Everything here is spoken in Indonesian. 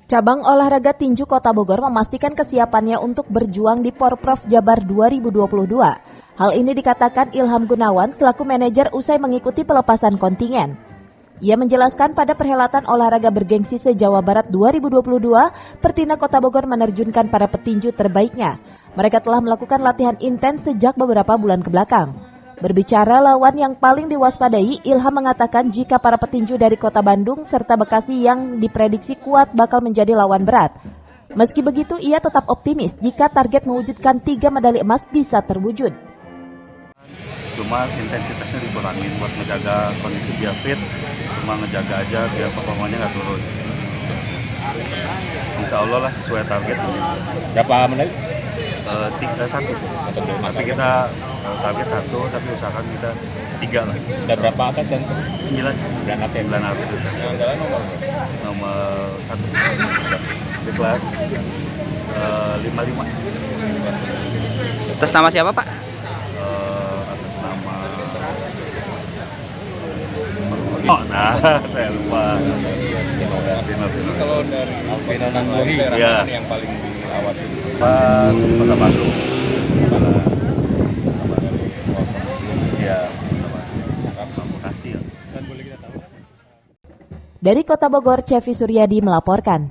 Cabang olahraga tinju Kota Bogor memastikan kesiapannya untuk berjuang di Porprov Jabar 2022. Hal ini dikatakan Ilham Gunawan selaku manajer usai mengikuti pelepasan kontingen. Ia menjelaskan pada perhelatan olahraga bergengsi se-Jawa Barat 2022, Pertina Kota Bogor menerjunkan para petinju terbaiknya. Mereka telah melakukan latihan intens sejak beberapa bulan kebelakang. Berbicara lawan yang paling diwaspadai, Ilham mengatakan jika para petinju dari Kota Bandung serta Bekasi yang diprediksi kuat bakal menjadi lawan berat. Meski begitu, ia tetap optimis jika target mewujudkan 3 medali emas bisa terwujud. Cuma intensitasnya dikurangin buat menjaga kondisi dia fit, cuma ngejaga aja biar performanya nggak turun. Insya Allah lah sesuai target. Berapa medali? 1 sih. Tapi kita target 1, tapi usahakan kita 3 lah. Ada berapa atlet dan 9 atlet. Yang jalan Nomor 1 di kelas 55. Atas nama siapa, Pak? Atas nama saya lupa. Kalau dari Alvino Nanggohi, ya. yang paling diawasi Kota Bandung. Ya, Bekasi. Dari Kota Bogor, Cevi Suryadi melaporkan.